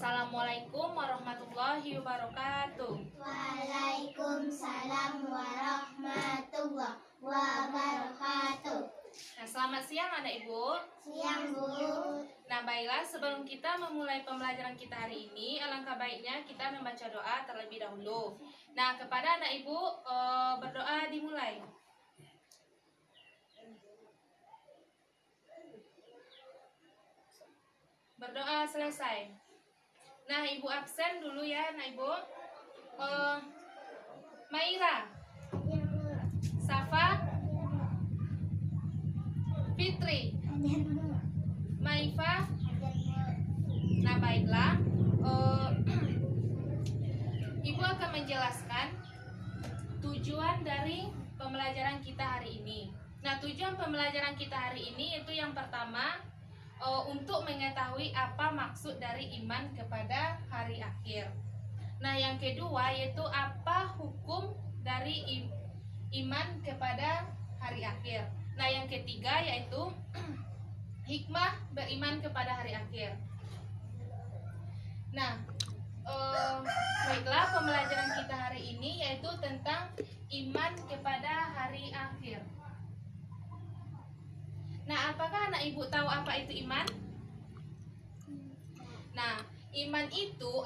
Assalamualaikum warahmatullahi wabarakatuh. Waalaikumsalam warahmatullahi wabarakatuh. Nah, selamat siang anak ibu. Siang, Bu. Nah, baiklah, sebelum kita memulai pembelajaran kita hari ini, alangkah baiknya kita membaca doa terlebih dahulu. Nah, kepada anak ibu, berdoa dimulai. Berdoa selesai. Nah, ibu absen dulu ya, anak ibu. Maira, Safa, Fitri, Maifa. Nah, baiklah. Ibu akan menjelaskan tujuan dari pembelajaran kita hari ini. Nah, tujuan pembelajaran kita hari ini itu yang pertama, untuk mengetahui apa maksud dari iman kepada hari akhir. Nah, yang kedua yaitu apa hukum dari iman kepada hari akhir. Nah, yang ketiga yaitu hikmah beriman kepada hari akhir. Nah, baiklah, pembelajaran kita hari ini yaitu tentang iman kepada hari akhir. Nah, apakah anak ibu tahu apa itu iman? Nah, iman itu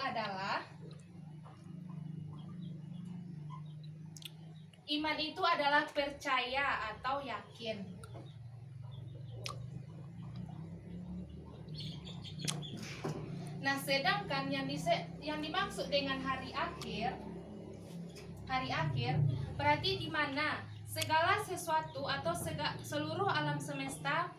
adalah percaya atau yakin. Nah, sedangkan yang dimaksud dengan hari akhir berarti di mana segala sesuatu atau seluruh alam semesta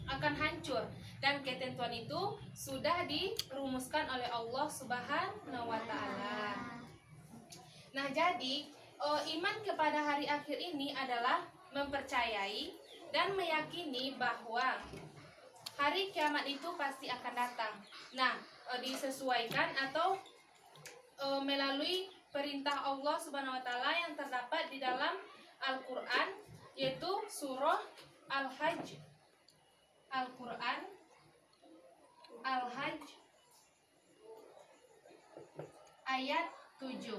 akan hancur, dan ketentuan itu sudah dirumuskan oleh Allah Subhanahu wa taala. Nah, jadi iman kepada hari akhir ini adalah mempercayai dan meyakini bahwa hari kiamat itu pasti akan datang. Nah, disesuaikan atau melalui perintah Allah Subhanahu wa taala yang terdapat di dalam Al-Qur'an, yaitu surah Al-Hajj. Al-Qur'an Al-Hajj ayat 7.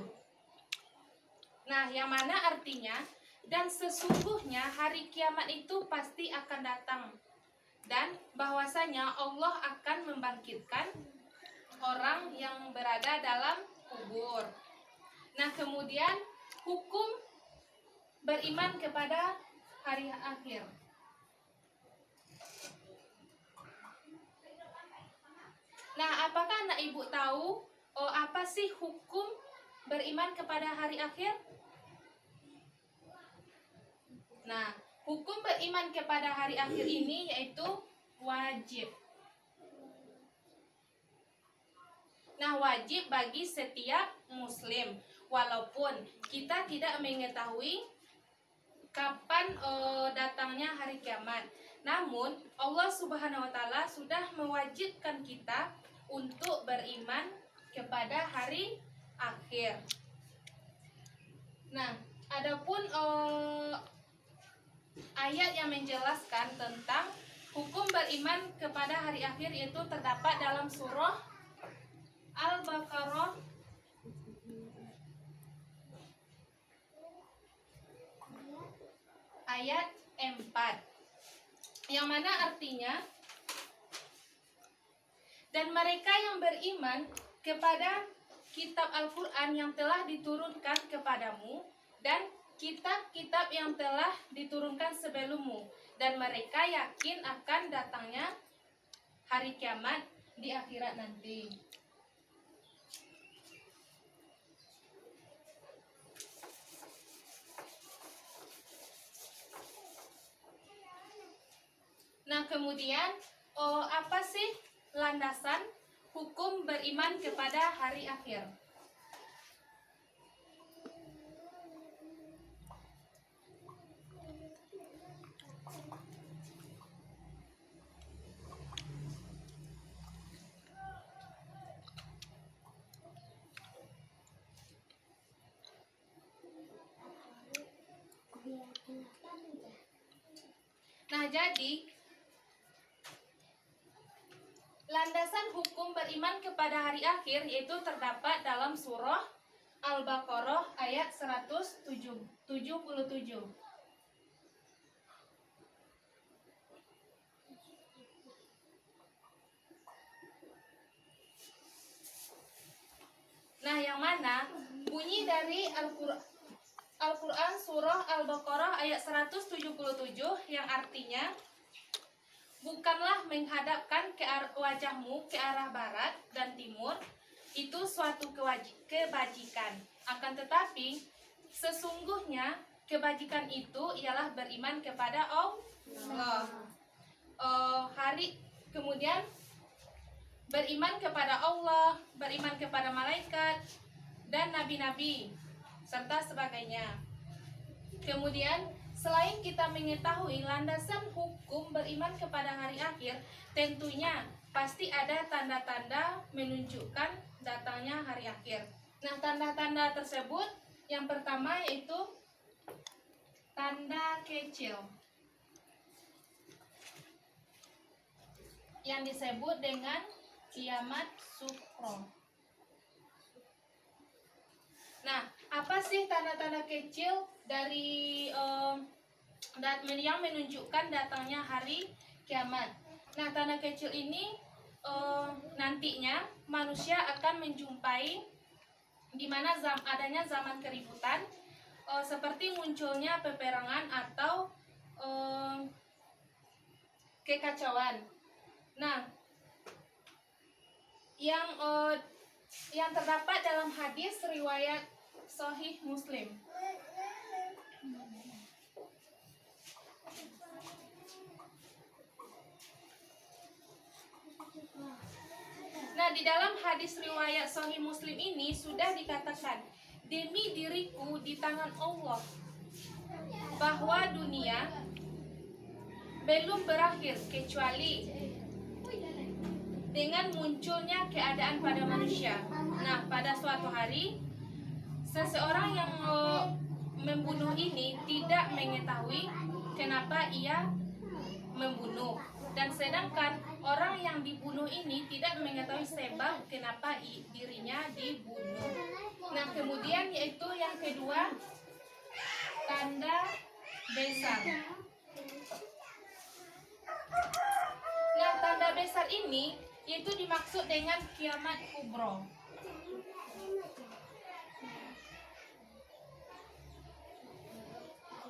Nah, yang mana artinya, dan sesungguhnya hari kiamat itu pasti akan datang, dan bahwasanya Allah akan membangkitkan orang yang berada dalam kubur. Nah, kemudian hukum beriman kepada hari akhir. Nah, apakah anak ibu tahu apa sih hukum beriman kepada hari akhir? Nah, hukum beriman kepada hari akhir ini yaitu wajib. Nah, wajib bagi setiap muslim, walaupun kita tidak mengetahui kapan datangnya hari kiamat. Namun, Allah Subhanahu wa taala sudah mewajibkan kita untuk beriman kepada hari akhir. Nah, adapun ayat yang menjelaskan tentang hukum beriman kepada hari akhir itu terdapat dalam surah Al-Baqarah ayat 4, yang mana artinya, dan mereka yang beriman kepada kitab Al-Quran yang telah diturunkan kepadamu dan kitab-kitab yang telah diturunkan sebelummu, dan mereka yakin akan datangnya hari kiamat di akhirat nanti. Nah, kemudian apa sih landasan hukum beriman kepada hari akhir? Nah, jadi landasan hukum beriman kepada hari akhir yaitu terdapat dalam surah Al-Baqarah ayat 177. Nah, yang mana bunyi dari Al-Quran surah Al-Baqarah ayat 177 yang artinya, bukanlah menghadapkan wajahmu ke arah barat dan timur, itu suatu kebajikan. Akan tetapi, sesungguhnya kebajikan itu ialah beriman kepada Allah. Kemudian beriman kepada Allah, beriman kepada malaikat dan nabi-nabi serta sebagainya. Kemudian selain kita mengetahui landasan hukum beriman kepada hari akhir, tentunya pasti ada tanda-tanda menunjukkan datangnya hari akhir. Nah, tanda-tanda tersebut yang pertama yaitu tanda kecil yang disebut dengan kiamat sukro. Nah, apa sih tanda-tanda kecil dari yang menunjukkan datangnya hari kiamat? Nah, tanda kecil ini nantinya manusia akan menjumpai di mana adanya zaman keributan, seperti munculnya peperangan atau kekacauan. Nah, yang terdapat dalam hadis riwayat Sahih Muslim. Nah, di dalam hadis riwayat Sahih Muslim ini sudah dikatakan, demi diriku di tangan Allah, bahwa dunia belum berakhir kecuali dengan munculnya keadaan pada manusia. Nah, pada suatu hari, seseorang yang membunuh ini tidak mengetahui kenapa ia membunuh, dan sedangkan orang yang dibunuh ini tidak mengetahui sebab kenapa dirinya dibunuh. Nah, kemudian yaitu yang kedua, tanda besar. Nah, tanda besar ini yaitu dimaksud dengan kiamat kubro.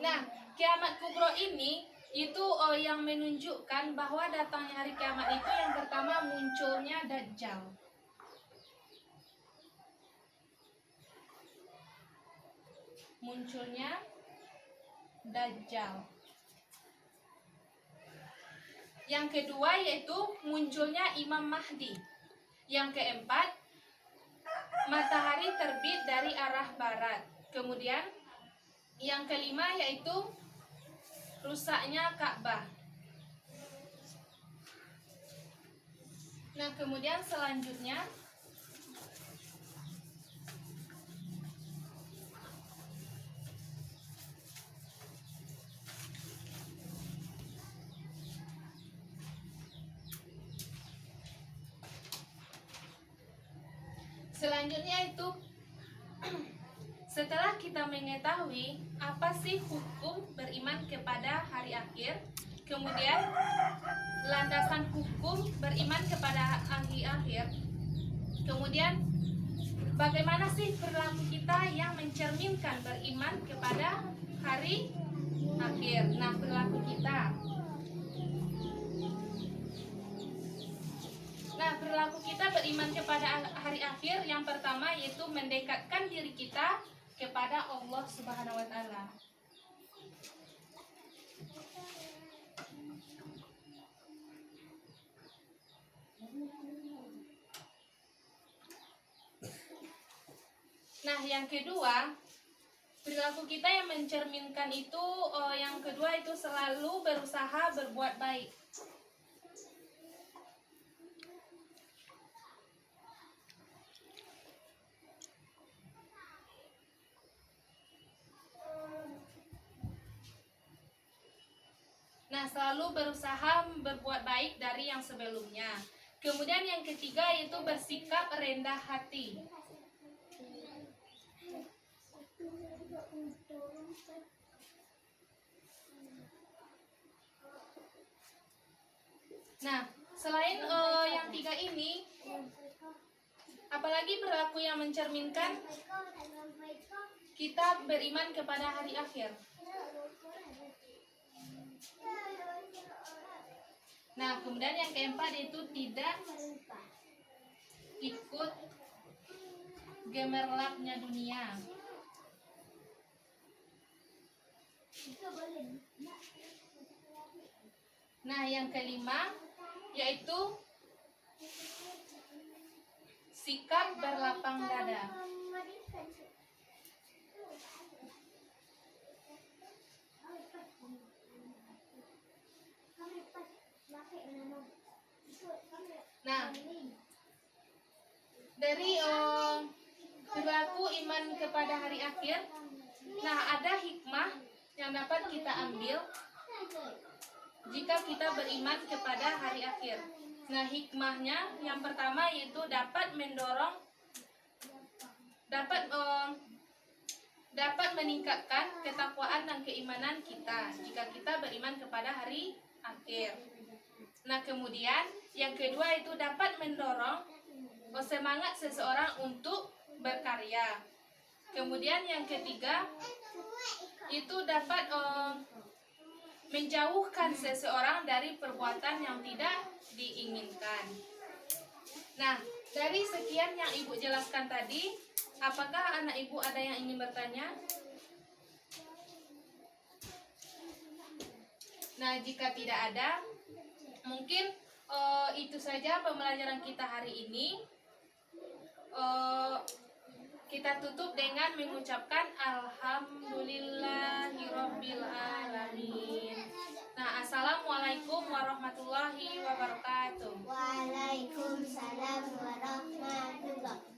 Nah, kiamat kubro ini itu yang menunjukkan bahwa datangnya hari kiamat itu yang pertama munculnya Dajjal. Munculnya Dajjal. Yang kedua yaitu munculnya Imam Mahdi. Yang keempat, matahari terbit dari arah barat. Kemudian yang kelima yaitu rusaknya Ka'bah. Nah, kemudian selanjutnya itu setelah kita mengetahui apa sih hukum beriman kepada hari akhir, kemudian landasan hukum beriman kepada hari akhir, kemudian bagaimana sih perilaku kita yang mencerminkan beriman kepada hari akhir. Nah, perilaku kita. Nah, perilaku kita beriman kepada hari akhir yang pertama yaitu mendekatkan diri kita kepada Allah Subhanahu wa taala. Nah, yang kedua, perilaku kita yang mencerminkan itu, yang kedua itu selalu berusaha berbuat baik. Nah, selalu berusaha berbuat baik dari yang sebelumnya. Kemudian yang ketiga yaitu bersikap rendah hati. Nah, selain yang tiga ini, apalagi perilaku yang mencerminkan kita beriman kepada hari akhir. Nah, kemudian yang keempat yaitu tidak ikut gemerlapnya dunia. Nah, yang kelima yaitu sikap berlapang dada. Nah, dari perilaku iman kepada hari akhir, nah ada hikmah yang dapat kita ambil jika kita beriman kepada hari akhir. Nah, hikmahnya yang pertama yaitu dapat mendorong, dapat meningkatkan ketakwaan dan keimanan kita jika kita beriman kepada hari akhir. Nah, kemudian yang kedua itu dapat mendorong semangat seseorang untuk berkarya. Kemudian yang ketiga itu dapat menjauhkan seseorang dari perbuatan yang tidak diinginkan. Nah, dari sekian yang Ibu jelaskan tadi, apakah anak Ibu ada yang ingin bertanya? Nah, jika tidak ada, mungkin itu saja pembelajaran kita hari ini. Kita tutup dengan mengucapkan Alhamdulillahirabbil alamin. Nah, assalamualaikum warahmatullahi wabarakatuh. Waalaikumsalam warahmatullahi wabarakatuh.